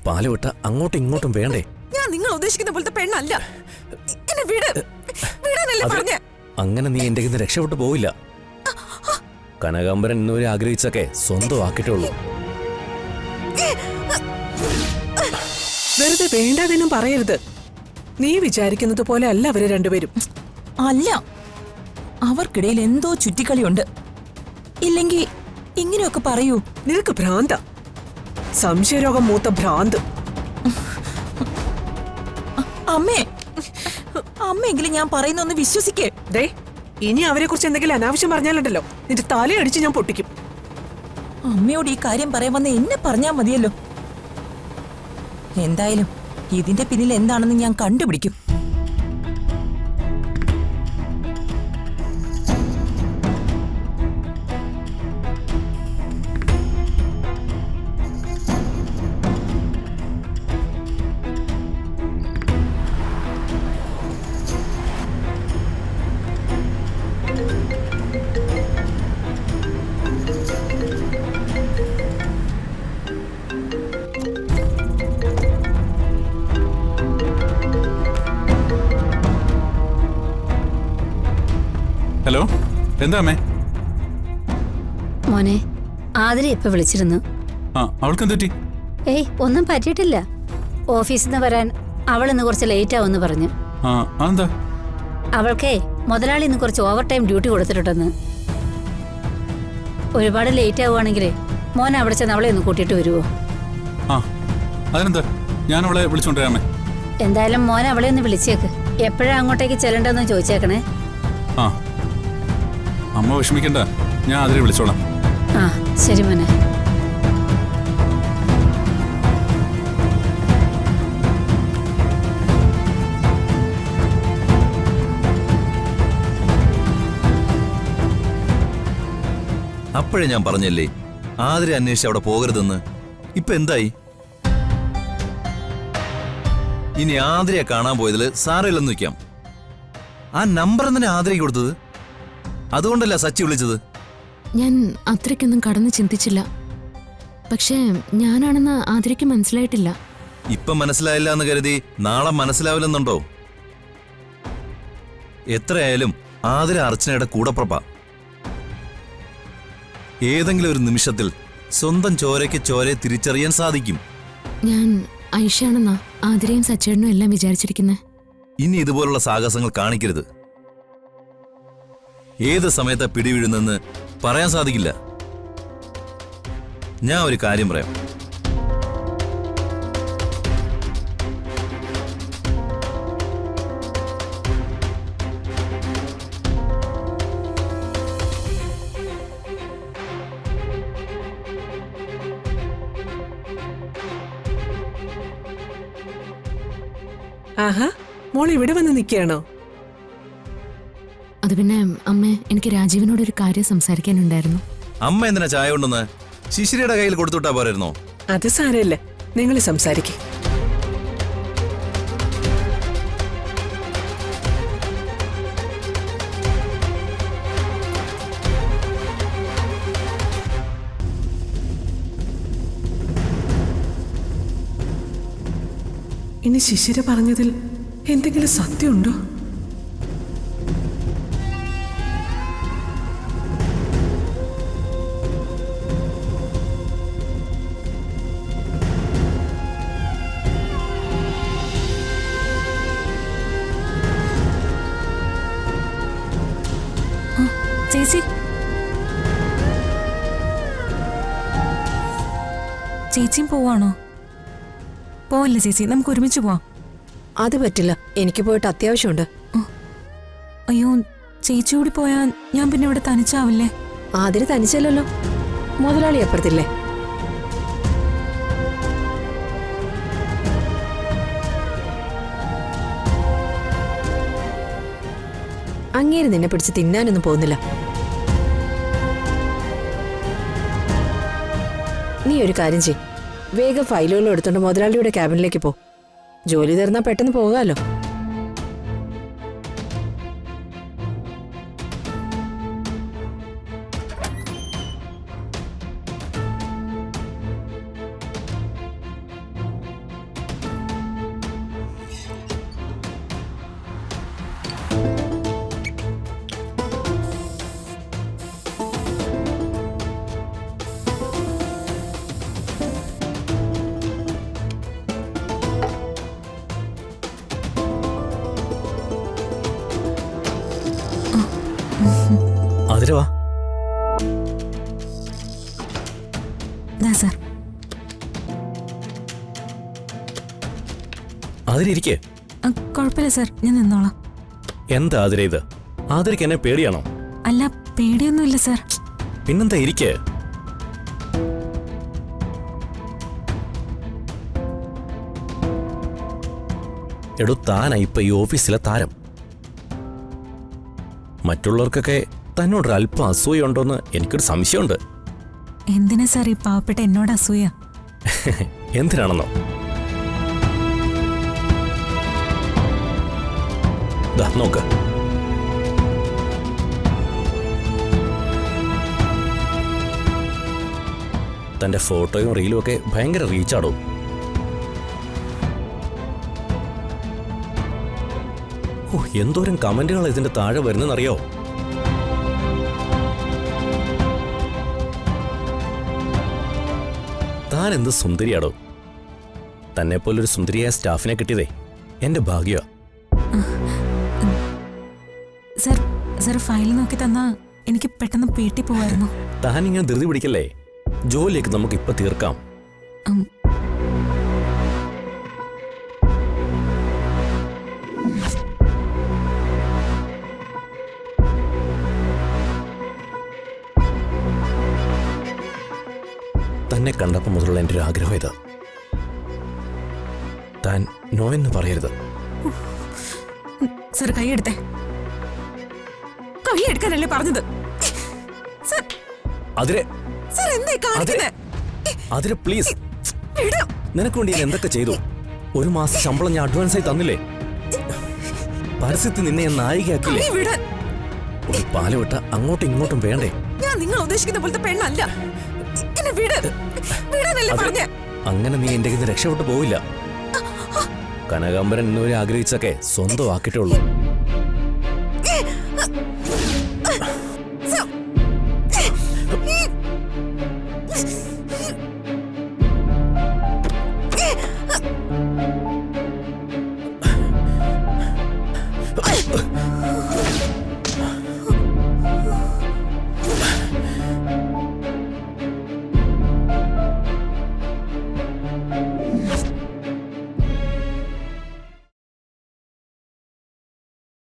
പാല് വിട്ട അങ്ങോട്ടും ഇങ്ങോട്ടും വേണ്ടേ? ഞാൻ നിങ്ങൾ ഉദ്ദേശിക്കുന്ന പോലത്തെ പെണ്ണല്ല. എന്നെ വിടാനല്ലേ പറഞ്ഞേ? അങ്ങനെ നീ എന്റെ കയ്യിൽ നിന്ന് രക്ഷപ്പെട്ടു പോവില്ല. കനകാംബരൻ ഇന്നുവരെ ആഗ്രഹിച്ചൊക്കെ സ്വന്തമാക്കിയിട്ടുള്ളൂ. വെറുതെ വേണ്ടാതെന്നും പറയരുത്. നീ വിചാരിക്കുന്നത് പോലെ അല്ല അവര് രണ്ടുപേരും. അല്ല, അവർക്കിടയിൽ എന്തോ ചുറ്റിക്കളിയുണ്ട്. ഇല്ലെങ്കിൽ ഇങ്ങനെയൊക്കെ പറയൂ. നിനക്ക് ഭ്രാന്ത, സംശയരോഗം മൂത്ത ഭ്രാന്ത്. അമ്മേ, അമ്മയെങ്കിലും ഞാൻ പറയുന്നൊന്ന് വിശ്വസിക്കേ. ദേ, ഇനി അവരെ കുറിച്ച് എന്തെങ്കിലും അനാവശ്യം പറഞ്ഞാലുണ്ടല്ലോ നിന്റെ തലയടിച്ച് ഞാൻ പൊട്ടിക്കും. അമ്മയോട് ഈ കാര്യം പറയാൻ വന്ന എന്നെ പറഞ്ഞാൽ മതിയല്ലോ. എന്തായാലും ഇതിന്റെ പിന്നിൽ എന്താണെന്ന് ഞാൻ കണ്ടുപിടിക്കും. ഹലോ, എന്താ അമ്മേ? മോനെ, ആതിര ഇപ്പൊ വിളിച്ചിരുന്നു. അവൾക്കെന്ത് പറ്റി? ഏയ്, ഒന്നും പറ്റിയിട്ടില്ല. ഓഫീസിൽ നിന്ന് വരാൻ അവൾ ഇന്ന് കുറച്ച് ലേറ്റ് ആവുമെന്ന് പറഞ്ഞു. എന്താ? അവൾക്കേ മുതലാളി ഇന്ന് കുറച്ച് ഓവർ ടൈം ഡ്യൂട്ടി കൊടുത്തിട്ടുണ്ടെന്ന്. ഒരുപാട് ലേറ്റ് ആവുകയാണെങ്കിലേ മോനെ അവിടെ ചെന്ന് അവളെ ഒന്ന് കൂട്ടിയിട്ട് വരുമോ? അതിനെന്താ, ഞാൻ അവളെ വിളിച്ചോണ്ടിരാമേ. എന്തായാലും മോനെ അവളെ ഒന്ന് വിളിച്ചേക്ക്. എപ്പോഴാ അങ്ങോട്ടേക്ക് ചെല്ലണ്ടെന്ന് ചോദിച്ചേക്കണേ. അമ്മ വിഷമിക്കണ്ട, ഞാൻ അതിനെ വിളിച്ചോളാം. ശരി മോനെ. അപ്പോഴേ ഞാൻ പറഞ്ഞല്ലേ ആതിരെ അന്വേഷിച്ച് അവിടെ പോകരുതെന്ന്. ഇപ്പൊ എന്തായി? ഇനി ആതിരയെ കാണാൻ പോയതിൽ സാരമില്ലെന്ന് വെക്കാം. ആ നമ്പർ തന്നെ ആതിരയ്ക്ക് കൊടുത്തത്. അതുകൊണ്ടല്ല സച്ചി വിളിച്ചത്. ഞാൻ അത്രയ്ക്കൊന്നും കടന്ന് ചിന്തിച്ചില്ല. പക്ഷേ ഞാനാണെന്ന് ആതിരയ്ക്ക് മനസ്സിലായിട്ടില്ല. ഇപ്പൊ മനസ്സിലായില്ല എന്ന് കരുതി നാളെ മനസ്സിലാവില്ലെന്നുണ്ടോ? എത്രയായാലും ആതിര അർച്ചനയുടെ കൂടപ്പുറപ്പ. ഏതെങ്കിലും ഒരു നിമിഷത്തിൽ സ്വന്തം ചോരയ്ക്ക് ചോരയെ തിരിച്ചറിയാൻ സാധിക്കും. ഞാൻ ഐഷയാണെന്നാ ആതിരയും സച്ചേടനും എല്ലാം വിചാരിച്ചിരിക്കുന്നത്. ഇനി ഇതുപോലുള്ള സാഹസങ്ങൾ കാണിക്കരുത്. ഏത് സമയത്താ പിടിവീഴുന്നെന്ന് പറയാൻ സാധിക്കില്ല. ഞാൻ ഒരു കാര്യം പറയാം. ആഹാ, മോൾ ഇവിടെ വന്ന് നിൽക്കുകയാണോ? അത് പിന്നെ അമ്മ, എനിക്ക് രാജീവിനോട് ഒരു കാര്യം സംസാരിക്കാനുണ്ടായിരുന്നു. അമ്മ എന്തിനാ ചായ കൊണ്ടുവന്ന് ശിശിരയുടെ കയ്യിൽ കൊടുത്തുവിട്ടാ പോരായിരുന്നോ? അത് സാരമില്ല, നിങ്ങൾ സംസാരിക്കേ. ഇനി ശിശിര പറഞ്ഞതിൽ എന്തെങ്കിലും സത്യമുണ്ടോ? ചേച്ചി, ചേച്ചിയും പോവാണോ? പോവില്ല ചേച്ചി, നമുക്ക് ഒരുമിച്ച് പോവാം. അത് പറ്റില്ല, എനിക്ക് പോയിട്ട് അത്യാവശ്യമുണ്ട്. അയ്യോ, ചേച്ചി കൂടി പോയാൽ ഞാൻ പിന്നെ ഇവിടെ തനിച്ചാവില്ലേ? ആതിര തനിച്ചല്ലോ, മുതലാളി അപ്പുറത്തില്ലേ? അങ്ങേര് നിന്നെ പിടിച്ച് തിന്നാനൊന്നും പോകുന്നില്ല. നീ ഒരു കാര്യം ചെയ്, വേഗം ഫയലുകളും എടുത്തോണ്ട് മുതലാളിയുടെ ക്യാബിനിലേക്ക് പോ. ജോലി തീർന്നാ പെട്ടെന്ന് പോകാമല്ലോ. ആതിരവാ. ദാ സാർ. ആതിരിക്കെ. കുഴപ്പമില്ല സാർ, ഞാൻ നിന്നോളാം. എന്താ ആതിര ഇത്? ആതിരക്ക് എന്നെ പേടിയാണോ? അല്ല, പേടിയൊന്നുമില്ല സാർ. പിന്നെന്താ ഇരിക്കേ? എടോ, താനാ ഇപ്പൊ ഈ ഓഫീസിലെ താരം. മറ്റുള്ളവർക്കൊക്കെ തന്നോടൊരു അല്പം അസൂയുണ്ടോന്ന് എനിക്കൊരു സംശയമുണ്ട്. എന്തിനാ സാർ ഈ പാവപ്പെട്ട എന്നോട് അസൂയ? എന്തിനാണെന്നോ? ദാ നോക്ക്. തന്റെ ഫോട്ടോയും റീലും ഒക്കെ ഭയങ്കര റീച്ചാടും. ഓ, എന്തോരം കമന്റുകൾ ഇതിന്റെ താഴെ വരുന്നറിയോ? താൻ എന്ത് സുന്ദരിയാടോ. തന്നെ പോലൊരു സുന്ദരിയായ സ്റ്റാഫിനെ കിട്ടിയതേ എന്റെ ഭാഗ്യ. സാർ, സാർ ഫയൽ നോക്കി തന്നാ എനിക്ക് പെട്ടെന്ന് പേട്ടി പോവായിരുന്നു. താൻ ഇങ്ങനെ ധൃതി പിടിക്കല്ലേ. ജോലിയൊക്കെ നമുക്ക് ഇപ്പൊ തീർക്കാം. ഉം. തന്നെ കണ്ടപ്പോൾ മുതലുള്ള എൻ്റെ ഒരു ആഗ്രഹം ഇതാ. താൻ നോ എന്ന് പറയരുത്. സാർ കൈയെടുത്തേ. കൈ എടുക്കാനല്ലേ പറഞ്ഞത്? സർ, അതിരെ സർ എന്തായി കാണിക്കുന്നെ? അതിരെ പ്ലീസ്. വിട്. നിനക്ക് വേണ്ടി ഞാൻ എന്തൊക്കെ ചെയ്തു? ഒരു മാസം ശമ്പളം ഞാൻ അഡ്വാൻസ് ആയി തന്നില്ലേ? പരസ്യത്തിൽ നിന്നെ ഞാൻ നായികയാക്കില്ലേ? കൈ വിട്. ഒരു പാല് വിട്ട അങ്ങോട്ടും ഇങ്ങോട്ടും വേണ്ടേ? ഞാൻ നിങ്ങൾ ഉദ്ദേശിക്കുന്ന പോലത്തെ പെണ്ണല്ല. എന്നെ വിട്. വിടാനല്ലേ പറഞ്ഞേ? അങ്ങനെ നീ എന്റെ കയ്യിൽ നിന്ന് രക്ഷപ്പെട്ടു പോവില്ല. കനകാംബരൻ ഇന്നുവരെ ആഗ്രഹിച്ചൊക്കെ സ്വന്തമാക്കിയിട്ടുള്ളൂ.